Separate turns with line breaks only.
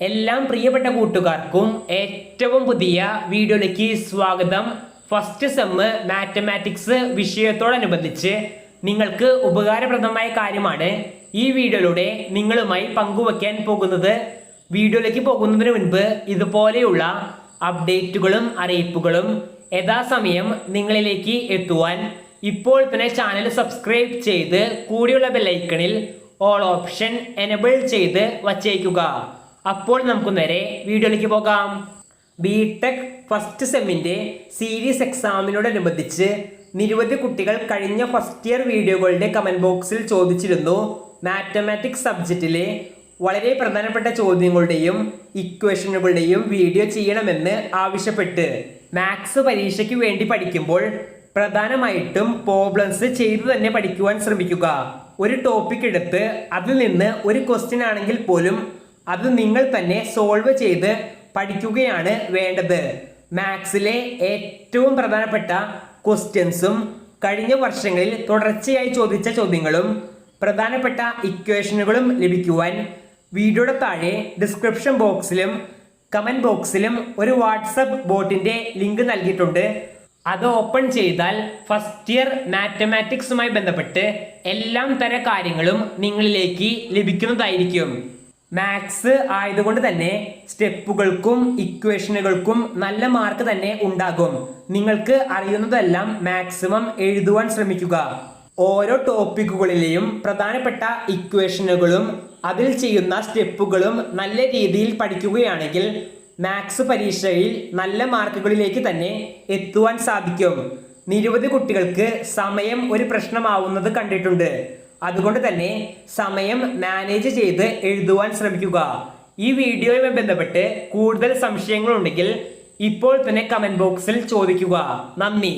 എല്ലാം പ്രിയപ്പെട്ട കൂട്ടുകാർക്കും ഏറ്റവും പുതിയ വീഡിയോയിലേക്ക് സ്വാഗതം. ഫസ്റ്റ് സെമ്മ് മാത്തമാറ്റിക്സ് വിഷയത്തോടനുബന്ധിച്ച് നിങ്ങൾക്ക് ഉപകാരപ്രദമായ കാര്യമാണ് ഈ വീഡിയോയിലൂടെ നിങ്ങളുമായി പങ്കുവയ്ക്കാൻ പോകുന്നത്. വീഡിയോയിലേക്ക് പോകുന്നതിന് മുൻപ് ഇതുപോലെയുള്ള അപ്ഡേറ്റുകളും അറിയിപ്പുകളും യഥാസമയം നിങ്ങളിലേക്ക് എത്തുവാൻ ഇപ്പോൾ തന്നെ ചാനൽ സബ്സ്ക്രൈബ് ചെയ്ത് കൂടിയുള്ള ബെല്ലൈക്കണിൽ ഓൾ ഓപ്ഷൻ എനേബിൾ ചെയ്ത് വച്ചേക്കുക. അപ്പോൾ നമുക്ക് നേരെ വീഡിയോയിലേക്ക് പോകാം. ബിടെക് ഫസ്റ്റ് സെമ്മിൻ്റെ സീരീസ് എക്സാമിനോടനുബന്ധിച്ച് നിരവധി കുട്ടികൾ കഴിഞ്ഞ ഫസ്റ്റ് ഇയർ വീഡിയോകളുടെ കമൻറ്റ് ബോക്സിൽ ചോദിച്ചിരുന്നു. മാത്തമാറ്റിക്സ് സബ്ജക്റ്റിലെ വളരെ പ്രധാനപ്പെട്ട ചോദ്യങ്ങളുടെയും ഇക്വേഷനുകളുടെയും വീഡിയോ ചെയ്യണമെന്ന് ആവശ്യപ്പെട്ട്. മാത്സ് പരീക്ഷയ്ക്ക് വേണ്ടി പഠിക്കുമ്പോൾ പ്രധാനമായിട്ടും പ്രോബ്ലംസ് ചെയ്തു തന്നെ പഠിക്കുവാൻ ശ്രമിക്കുക. ഒരു ടോപ്പിക് എടുത്ത് അതിൽ നിന്ന് ഒരു ക്വസ്റ്റ്യൻ ആണെങ്കിൽ പോലും അത് നിങ്ങൾ തന്നെ സോൾവ് ചെയ്ത് പഠിക്കുകയാണ് വേണ്ടത്. മാത്സിലെ ഏറ്റവും പ്രധാനപ്പെട്ട ക്വസ്റ്റ്യൻസും കഴിഞ്ഞ വർഷങ്ങളിൽ തുടർച്ചയായി ചോദിച്ച ചോദ്യങ്ങളും പ്രധാനപ്പെട്ട ഇക്വേഷനുകളും ലഭിക്കുവാൻ വീഡിയോയുടെ താഴെ ഡിസ്ക്രിപ്ഷൻ ബോക്സിലും കമൻറ്റ് ബോക്സിലും ഒരു വാട്സപ്പ് ബോട്ടിൻ്റെ ലിങ്ക് നൽകിയിട്ടുണ്ട്. അത് ഓപ്പൺ ചെയ്താൽ ഫസ്റ്റ് ഇയർ മാത്തമാറ്റിക്സുമായി ബന്ധപ്പെട്ട് എല്ലാം തരം കാര്യങ്ങളും നിങ്ങളിലേക്ക് ലഭിക്കുന്നതായിരിക്കും. മാത്സ് ആയതുകൊണ്ട് തന്നെ സ്റ്റെപ്പുകൾക്കും ഇക്വേഷനുകൾക്കും നല്ല മാർക്ക് തന്നെ ഉണ്ടാകും. നിങ്ങൾക്ക് അറിയുന്നതെല്ലാം മാക്സിമം എഴുതുവാൻ ശ്രമിക്കുക. ഓരോ ടോപ്പിക്കുകളിലെയും പ്രധാനപ്പെട്ട ഇക്വേഷനുകളും അതിൽ ചെയ്യുന്ന സ്റ്റെപ്പുകളും നല്ല രീതിയിൽ പഠിക്കുകയാണെങ്കിൽ മാത്സ് പരീക്ഷയിൽ നല്ല മാർക്കുകളിലേക്ക് തന്നെ എത്തുവാൻ സാധിക്കും. നിരവധി കുട്ടികൾക്ക് സമയം ഒരു പ്രശ്നമാവുന്നത് കണ്ടിട്ടുണ്ട്. അതുകൊണ്ട് തന്നെ സമയം മാനേജ് ചെയ്ത് എഴുതുവാൻ ശ്രമിക്കുക. ഈ വീഡിയോയുമായി ബന്ധപ്പെട്ട് കൂടുതൽ സംശയങ്ങളുണ്ടെങ്കിൽ ഇപ്പോൾ തന്നെ കമൻറ്റ് ബോക്സിൽ ചോദിക്കുക. നന്ദി.